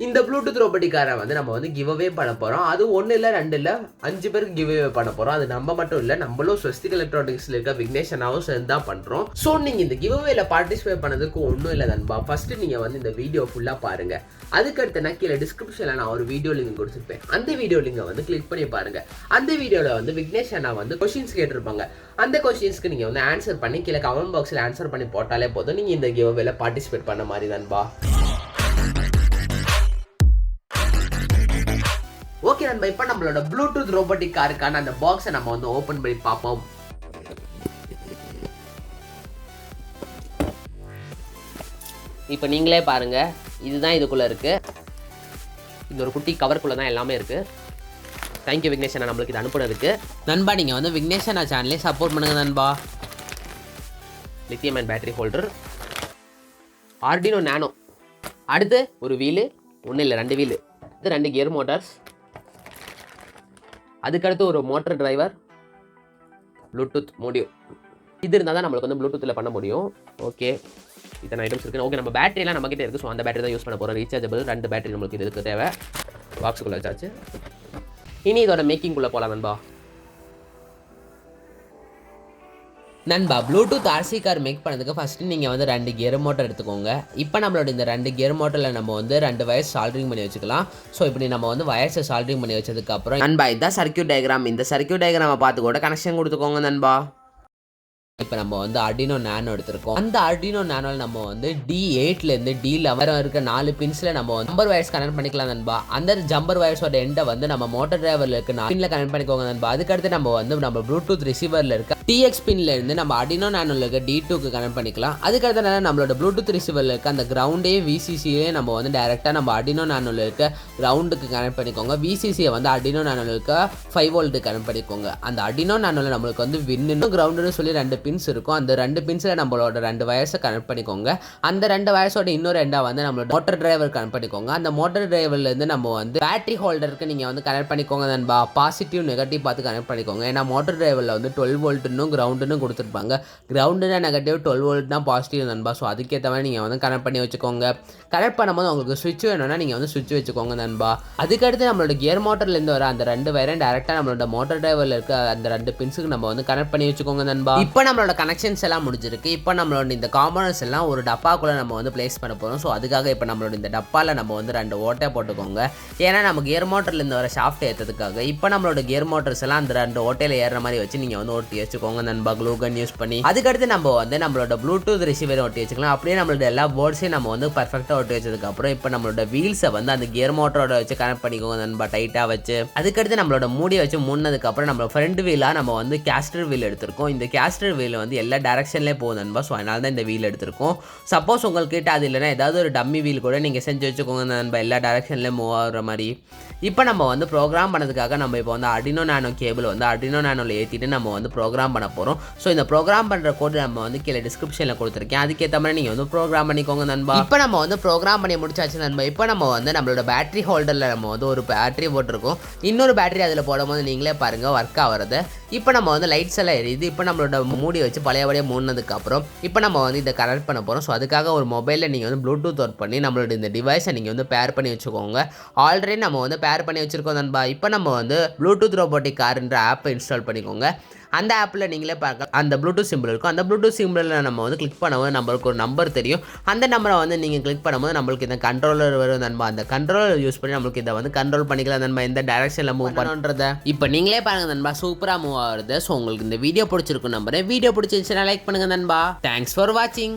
இந்த Bluetooth robotic காரை வந்து நம்ம வந்து கிவ் அவே பண்ண போகிறோம். அது 1 இல்லை 2 இல்லை 5 பேருக்கு கிவ் அவே பண்ண போகிறோம். அது நம்ம மட்டும் இல்லை, நம்மளும் ஸ்வஸ்திக் எலக்ட்ரானிக்ஸில் இருக்க விக்னேஷ் அண்ணாவும் சேர்ந்து தான் பண்ணுறோம். ஸோ நீங்கள் இந்த கிவ் அவேல பார்ட்டிசிபேட் பண்ணதுக்கு ஒன்றும் இல்லை நண்பா. ஃபர்ஸ்ட் நீங்கள் வந்து இந்த வீடியோ ஃபுல்லாக பாருங்க. அதுக்கடுத்து நான் கீழே டிஸ்கிரிப்ஷனில் நான் ஒரு வீடியோ லிங்க் கொடுத்துருப்பேன். அந்த வீடியோ லிங்கை வந்து கிளிக் பண்ணி பாருங்க. அந்த வீடியோவில் வந்து விக்னேஷ் அண்ணா வந்து கொஸ்டின்ஸ் கேட்டிருப்பாங்க. அந்த கொஸ்டின்ஸ்க்கு நீங்கள் வந்து ஆன்சர் பண்ணி கீழே கமெண்ட் பாக்ஸில் ஆன்சர் பண்ணி போட்டாலே போதும், நீங்கள் இந்த கிவ் அவேல பார்ட்டிசிபேட் பண்ண மாதிரி நண்பா. ஓகே நண்பா, இப்போ நம்மளோட ப்ளூடூத் ரோபோட்டிக் காருக்கான அந்த பாக்ஸை நம்ம வந்து ஓப்பன் பண்ணி பார்ப்போம். இப்போ நீங்களே பாருங்க, இதுதான் இதுக்குள்ள இருக்கு. இது ஒரு குட்டி கவருக்குள்ள தான் எல்லாமே இருக்கு. தேங்க்யூ விக்னேஷ் அண்ணா நம்மளுக்கு இது அனுப்புனதுக்கு. நண்பா நீங்கள் வந்து விக்னேஷ் அண்ணா சேனலே சப்போர்ட் பண்ணுங்க நண்பா. Lithium and battery holder, Arduino Nano, அடுத்து ஒரு வீலு, 1 இல்லை 2 வீலு, இது 2 கியர் மோட்டார்ஸ், அதுக்கடுத்து ஒரு மோட்டர் டிரைவர், ப்ளூடூத் மோடியூ. இது இருந்தால் தான் நம்மளுக்கு வந்து ப்ளூடூத்தில் பண்ண முடியும். ஓகே, இத்தனை ஐட்டம்ஸ் இருக்குது. ஓகே, நம்ம பேட்டரியெலாம் நம்மக்கிட்ட இருக்குது. ஸோ அந்த பேட்டரி தான் யூஸ் பண்ண போகிறோம். ரீசார்ஜபிள் 2 பேட்டரி நம்மளுக்கு இதுக்கு தேவை. பாக்ஸுக்குள்ளே வச்சாச்சு. இனி இதோட மேக்கிங்குள்ளே போகலாம் நண்பா. நண்பா ப்ளூடூத் ஆர்சி கார் மேக் பண்ணதுக்கு ஃபஸ்ட்டு நீங்கள் வந்து 2 கியர் மோட்டர் எடுத்துக்கோங்க. இப்போ நம்மளோட இந்த 2 கியர் மோட்டரில் நம்ம வந்து 2 வயர்ஸ் சால்ட்ரிங் பண்ணி வச்சுக்கலாம். ஸோ இப்படி நம்ம வந்து வயர்ஸை சால்ட்ரிங் பண்ணி வச்சதுக்கப்புறம் நண்பா இதுதான் சர்க்யூட் டயக்ராம். இந்த சர்க்யூட் டயக்ராமை பார்த்து கூட கனெக்ஷன் கொடுத்துக்கோங்க நண்பா. இப்போ நம்ம வந்து Arduino Nano எடுத்திருக்கோம். அந்த Arduino Nanoல நம்ம வந்து D8லேருந்து D11 இருக்க 4 பின்ஸில் நம்ம வந்து ஜம்பர் வயர்ஸ் கனெக்ட் பண்ணிக்கலாம் நண்பா. அந்த ஜம்பர் வயர்ஸோட எண்டை வந்து நம்ம மோட்டர் டிரைவரில் இருக்க 4 பின்ல கனெக்ட் பண்ணிக்கோங்க நண்பா. அதுக்கடுத்து நம்ம வந்து நம்ம ப்ளூடூத் ரிசீவரில் இருக்க TX பின்ல இருந்து நம்ம Arduino Nanoல இருக்க D2க்கு கனெக்ட் பண்ணிக்கலாம். அதுக்கடுத்து நம்மளோட ப்ளூடூத் ரிசீவரில் இருக்க அந்த கிரவுண்டே VCCயே நம்ம வந்து டேரெக்டாக நம்ம Arduino Nanoல இருக்க கிரவுண்டுக்கு கனெக்ட் பண்ணிக்கோங்க. VCCயை வந்து Arduino Nanoல இருக்க 5 வோல்ட்டுக்கு கனெக்ட் பண்ணிக்கோங்க. அந்த Arduino Nanoல நம்மளுக்கு வந்து வின்னு கிரவுண்டுன்னு சொல்லி 2 பின்ஸ் இருக்கும். அந்த 2 பின்ஸில் நம்மளோட 2 வயர்ஸை கனெக்ட் பண்ணிக்கோங்க. அந்த 2 வயர்ஸோட இன்னொரு எண்டாக வந்து நம்மளோட மோட்டர் டிரைவர் கனெக்ட் பண்ணிக்கோங்க. அந்த மோட்டர் டிரைவர்லேருந்து நம்ம வந்து பேட்டரி ஹோல்டருக்கு நீங்கள் வந்து கனெக்ட் பண்ணிக்கோங்க நண்பா. பாசிட்டிவ் நெகட்டிவ் பார்த்து கனெக்ட் பண்ணிக்கோங்க. ஏன்னா மோட்டர் டிரைவரில் வந்து 12 வோல்ட்டுன்னு கிரவுண்டுன்னு கொடுத்துருப்பாங்க. கிரவுண்டுனா நெகட்டிவ், 12 வோல்ட்னா பாசிட்டிவ் நண்பா. ஸோ அதுக்கேற்ற மாதிரி நீங்கள் வந்து கனெக்ட் பண்ணி வச்சுக்கோங்க. கனெக்ட் பண்ணும்போது உங்களுக்கு ஸ்விட்ச் வேணும்னா நீங்கள் வந்து ஸ்விட்ச் வச்சுக்கோங்க நண்பா. அதுக்கடுத்து நம்மளோட கியர் மோட்டர்லேருந்து வர அந்த 2 வயரும் டேரெக்டாக நம்மளோட மோட்டர் டிரைவரில் இருக்க அந்த 2 பின்ஸுக்கு நம்ம வந்து கனெக்ட் பண்ணி வச்சுக்கோங்க நண்பா. இப்போ நம்மளோட கனெக்ஷன்ஸ் எல்லாம் முடிஞ்சிருக்கு. இப்போ நம்மளோட இந்த காம்பனன்ட்ஸ் எல்லாம் ஒரு டப்பாக்குள்ளே நம்ம வந்து பிளேஸ் பண்ண போகிறோம். ஸோ அதுக்காக இப்போ நம்மளோட இந்த டப்பாவில் நம்ம வந்து 2 ஓட்டை போட்டுக்கோங்க. ஏன்னா நம்ம கியர் மோட்டர்லேருந்து வர ஷாஃப்ட் ஏற்றதுக்காக இப்போ நம்மளோட கியர் மோட்டர்ஸ் எல்லாம் அந்த 2 ஓட்டையில் ஏறுற மாதிரி வச்சு நீங்கள் வந்து ஒட்டி வச்சுக்கோங்க நண்பா, க்ளூ கன் யூஸ் பண்ணி. அதுக்கடுத்து நம்ம வந்து நம்மளோட ப்ளூடூத் ரிசீவரை ஒட்டி வச்சுக்கலாம். அப்படியே நம்மளோட எல்லா போர்ட்ஸையும் நம்ம வந்து பர்ஃபெக்டாக ஒட்டி வச்சதுக்கப்புறம் இப்போ நம்மளோட வீல்ஸை வந்து அந்த கியர் மோட்டரோட வச்சு கனெக்ட் பண்ணிக்கோங்க நண்பா, டைட்டாக வச்சு. அதுக்கடுத்து நம்மளோட மூடியை வச்சு மூடினதுக்கப்புறம் நம்மளோட ஃப்ரண்ட் வீலாக நம்ம வந்து கேஸ்டர் வீல் எடுத்திருக்கோம். இந்த கேஸ்டர் வீல் வந்து எல்லா டேரக்ஷன்லேயே போகுது நண்பா. ஸோ அதனால தான் இந்த வீல் எடுத்திருக்கோம். சப்போஸ் உங்கள்கிட்ட அது இல்லைனா ஏதாவது ஒரு டம்மி வீல் கூட நீங்கள் செஞ்சு வச்சுக்கோங்க நண்பா, எல்லா டேரக்ஷன்லேயும் மூவ் ஆகிற மாதிரி. இப்போ நம்ம வந்து ப்ரோக்ராம் பண்ணதுக்காக நம்ம இப்போ வந்து Arduino Nano கேபிள் வந்து Arduino Nanoல ஏற்றிட்டு நம்ம வந்து ப்ரோக்ராம் பண்ண போகிறோம். ஸோ இந்த ப்ரோக்ராம் பண்ணுற கோடு நம்ம வந்து கீழே டிஸ்கிரிப்ஷனில் கொடுத்துருக்கேன். அதுக்கேற்ற மாதிரி நீங்கள் வந்து ப்ரோக்ராம் பண்ணிக்கோங்க நண்பா. இப்போ நம்ம வந்து ப்ரோக்ராம் பண்ணி முடிச்சாச்சு நண்பா. இப்போ நம்ம வந்து நம்மளோட பேட்டரி ஹோல்டரில் நம்ம வந்து ஒரு பேட்டரி போட்டிருக்கோம். இன்னொரு பேட்டரி அதில் போடும்போது நீங்களே பாருங்கள் ஒர்க் ஆகிறது. இப்போ நம்ம வந்து லைட்ஸ் எல்லாம் எரியுது. இப்போ நம்மளோட மூடி வச்சு பழையபடியாக மூடினதுக்கப்புறம் இப்போ நம்ம வந்து இதை கனெக்ட் பண்ண போகிறோம். ஸோ அதுக்காக ஒரு மொபைலில் நீங்கள் வந்து ப்ளூடூத் ஒர்க் பண்ணி நம்மளோட இந்த டிவைஸை நீங்கள் வந்து பேர் பண்ணி வச்சுக்கோங்க. ஆல்ரெடி நம்ம வந்து பேர் பண்ணி வச்சுருக்கோம் நண்பா. இப்போ நம்ம வந்து ப்ளூடூத் ரோபோட்டிக் கார்ன்ற ஆப்பை இன்ஸ்டால் பண்ணிக்கோங்க. அந்த ஆப்பில் நீங்களே பார்க்கலாம் அந்த ப்ளூடூத் சிம்பிள் இருக்கும். அந்த ப்ளூடூத் சிம்பிளில் நம்ம வந்து கிளிக் பண்ணும்போது நம்மளுக்கு ஒரு நம்பர் தெரியும். அந்த நம்பரை வந்து நீங்கள் கிளிக் பண்ணும்போது நம்மளுக்கு இந்த கண்ட்ரோலர் வரும் நண்பா. அந்த கண்ட்ரோலர் யூஸ் பண்ணி நம்மளுக்கு இதை வந்து கண்ட்ரோல் பண்ணிக்கலாம் நண்பா, எந்த டைரக்ஷனில் மூவ் பண்ணுறதை. இப்போ நீங்களே பாருங்கள் நண்பா, சூப்பராக மூவ் ஆகுது. ஸோ உங்களுக்கு இந்த வீடியோ பிடிச்சிருக்கும் நம்புறேன். வீடியோ பிடிச்சிருந்துச்சுன்னா லைக் பண்ணுங்கள் நண்பா. தேங்க்ஸ் ஃபார் வாட்சிங்.